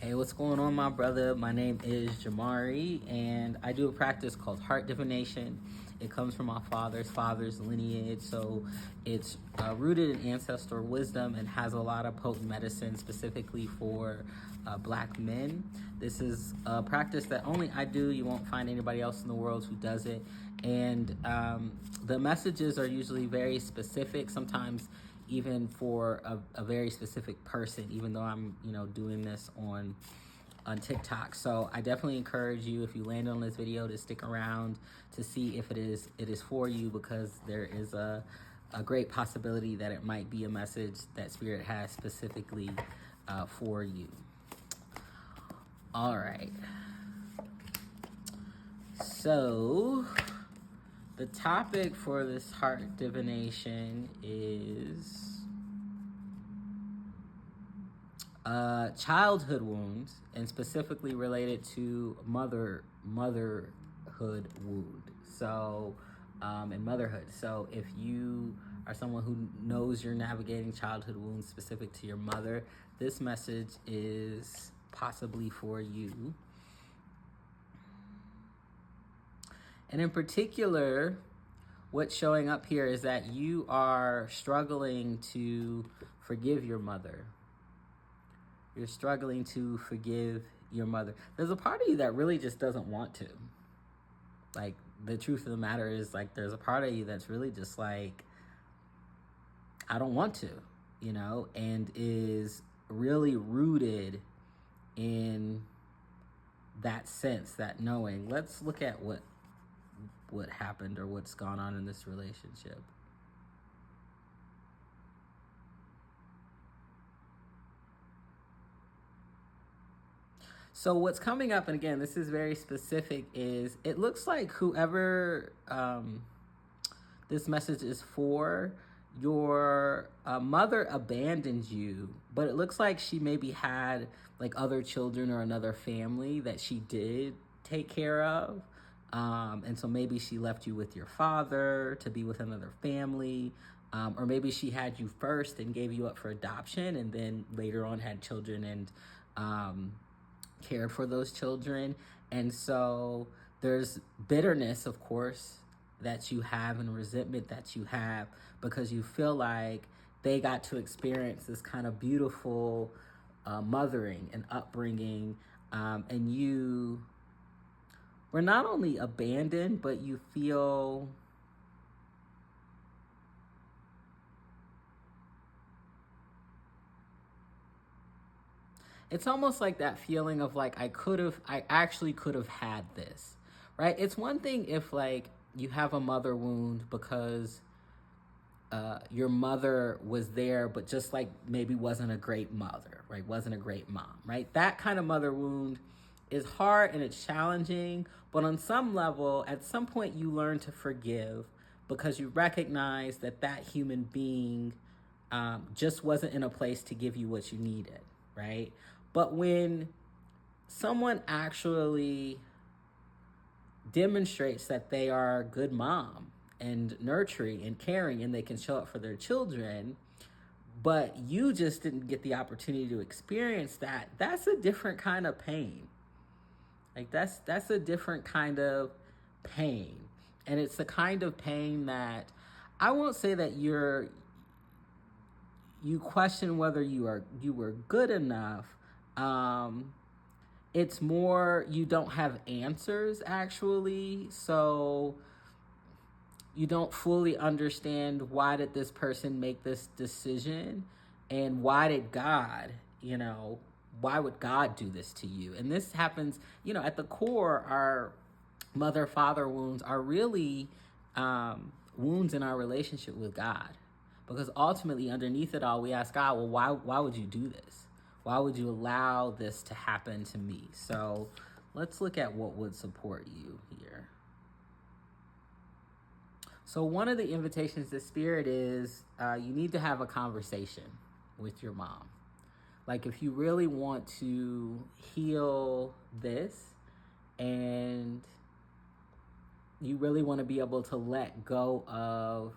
Hey, what's going on, my brother? My name is Jamari, and I do a practice called heart divination. It comes from my father's lineage, so it's rooted in ancestral wisdom and has a lot of potent medicine specifically for black men. This is a practice that only I do. You won't find anybody else in the world who does it. And the messages are usually very specific, sometimes even for a very specific person, even though I'm, doing this on TikTok. So I definitely encourage you, if you land on this video, to stick around to see if it is for you, because there is a great possibility that it might be a message that Spirit has specifically for you. All right. So the topic for this heart divination is childhood wounds, and specifically related to motherhood wound. So, and motherhood. So if you are someone who knows you're navigating childhood wounds specific to your mother, this message is possibly for you. And in particular, what's showing up here is that you are struggling to forgive your mother. You're struggling to forgive your mother. There's a part of you that really just doesn't want to. Like, the truth of the matter is, like, there's a part of you that's really just like, I don't want to, and is really rooted in that sense, that knowing. Let's look at what happened or what's gone on in this relationship. So what's coming up, and again, this is very specific, is it looks like whoever this message is for, your mother abandoned you, but it looks like she maybe had like other children or another family that she did take care of. And so maybe she left you with your father to be with another family. Or maybe she had you first and gave you up for adoption, and then later on had children and cared for those children. And so there's bitterness, of course, that you have, and resentment that you have, because you feel like they got to experience this kind of beautiful mothering and upbringing, and you were not only abandoned, but you feel it's almost like that feeling of like, I actually could have had this, right? It's one thing if like you have a mother wound because your mother was there, but just like maybe wasn't a great mother, right? Wasn't a great mom, right? That kind of mother wound is hard and it's challenging, but on some level, at some point you learn to forgive, because you recognize that human being just wasn't in a place to give you what you needed, right? But when someone actually demonstrates that they are a good mom and nurturing and caring, and they can show up for their children, but you just didn't get the opportunity to experience that, that's a different kind of pain. Like that's a different kind of pain. And it's the kind of pain that I won't say that you question whether you were good enough. It's more you don't have answers, actually. So you don't fully understand, why did this person make this decision, and why did God, why would God do this to you? And this happens, at the core, our mother-father wounds are really wounds in our relationship with God. Because ultimately, underneath it all, we ask God, well, why would you do this? Why would you allow this to happen to me? So let's look at what would support you here. So one of the invitations to Spirit is you need to have a conversation with your mom. Like, if you really want to heal this, and you really want to be able to let go of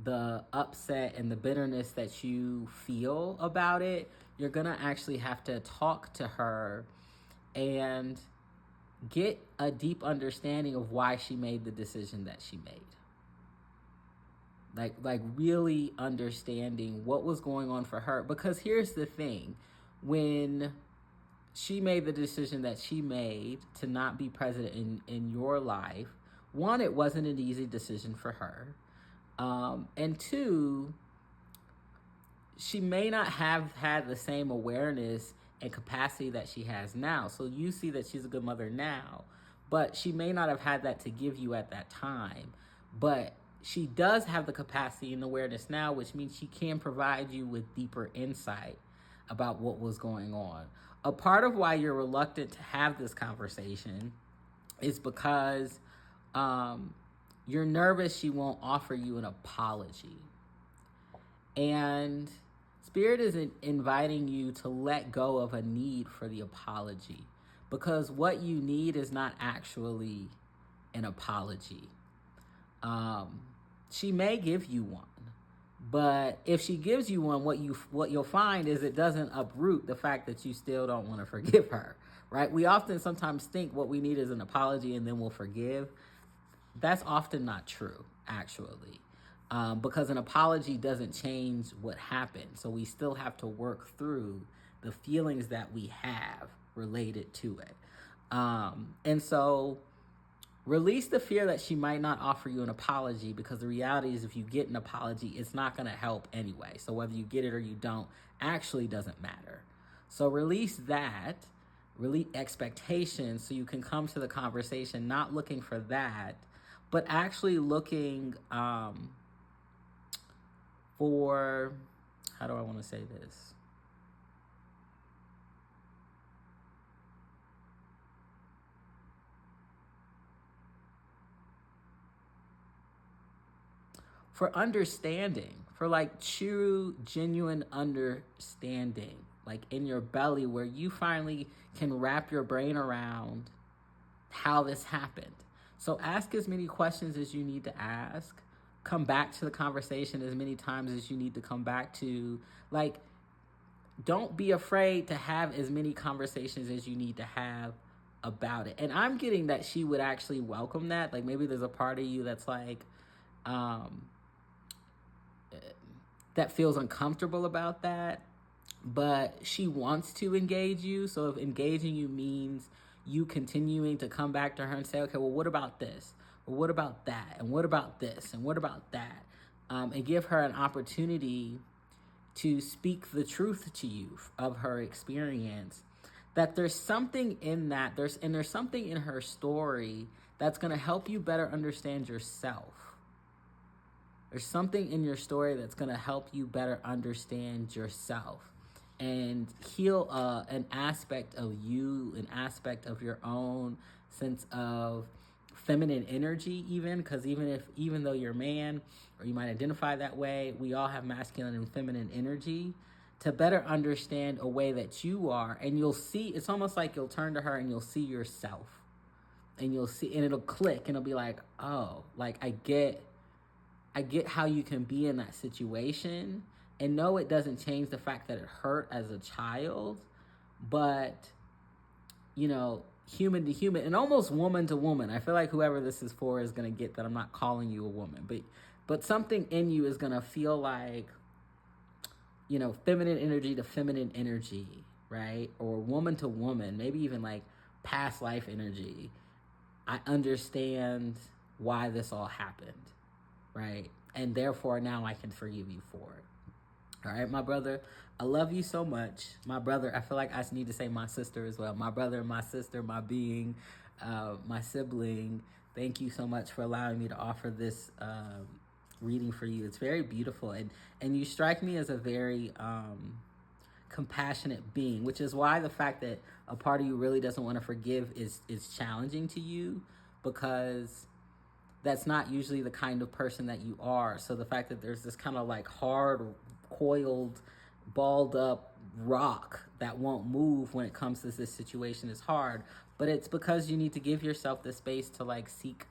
the upset and the bitterness that you feel about it, you're going to actually have to talk to her and get a deep understanding of why she made the decision that she made. Like really understanding what was going on for her. Because here's the thing, when she made the decision that she made to not be present in your life, one, it wasn't an easy decision for her. And two, she may not have had the same awareness and capacity that she has now. So you see that she's a good mother now, but she may not have had that to give you at that time. But she does have the capacity and awareness now, which means she can provide you with deeper insight about what was going on. A part of why you're reluctant to have this conversation is because you're nervous she won't offer you an apology. And Spirit is inviting you to let go of a need for the apology, because what you need is not actually an apology. She may give you one, but if she gives you one, what you'll find is it doesn't uproot the fact that you still don't want to forgive her, right? We often sometimes think what we need is an apology and then we'll forgive. That's often not true, actually, because an apology doesn't change what happened. So we still have to work through the feelings that we have related to it. And so release the fear that she might not offer you an apology, because the reality is if you get an apology, it's not going to help anyway. So whether you get it or you don't actually doesn't matter. So release that, release expectations, so you can come to the conversation not looking for that, but actually looking for, how do I want to say this? For understanding, for like true, genuine understanding, like in your belly, where you finally can wrap your brain around how this happened. So ask as many questions as you need to ask. Come back to the conversation as many times as you need to come back to. Like, don't be afraid to have as many conversations as you need to have about it. And I'm getting that she would actually welcome that. Like, maybe there's a part of you that's like, that feels uncomfortable about that, but she wants to engage you. So if engaging you means you continuing to come back to her and say, okay, well, what about this? Or what about that? And what about this? And what about that? And give her an opportunity to speak the truth to you of her experience, that there's something in that, there's something in her story that's going to help you better understand yourself. There's something in your story that's going to help you better understand yourself and heal an aspect of you, an aspect of your own sense of feminine energy, even, because even though you're a man, or you might identify that way, we all have masculine and feminine energy, to better understand a way that you are. And you'll see, it's almost like you'll turn to her and you'll see yourself, and you'll see, and it'll click, and it'll be like, oh, like I get how you can be in that situation. And no, it doesn't change the fact that it hurt as a child, but, you know, human to human, and almost woman to woman. I feel like whoever this is for is going to get that I'm not calling you a woman, but something in you is going to feel like, you know, feminine energy to feminine energy, right? Or woman to woman, maybe even like past life energy. I understand why this all happened, right? And therefore now I can forgive you for it. All right, my brother, I love you so much. My brother, I feel like I need to say my sister as well. My brother, my sister, my being, my sibling, thank you so much for allowing me to offer this reading for you. It's very beautiful. And you strike me as a very compassionate being, which is why the fact that a part of you really doesn't want to forgive is challenging to you, because that's not usually the kind of person that you are. So the fact that there's this kind of like hard, coiled, balled up rock that won't move when it comes to this situation is hard. But it's because you need to give yourself the space to like seek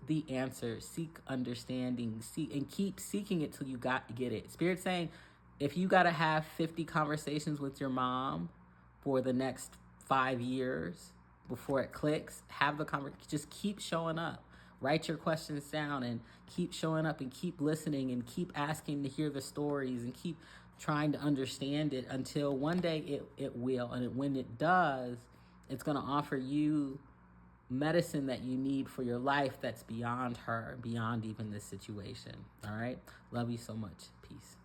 the answer, seek understanding, and keep seeking it till you get it. Spirit saying, if you got to have 50 conversations with your mom for the next 5 years before it clicks, have the conversation. Just keep showing up. Write your questions down and keep showing up and keep listening and keep asking to hear the stories and keep trying to understand it until one day it will. And when it does, it's going to offer you medicine that you need for your life that's beyond her, beyond even this situation. All right? Love you so much. Peace.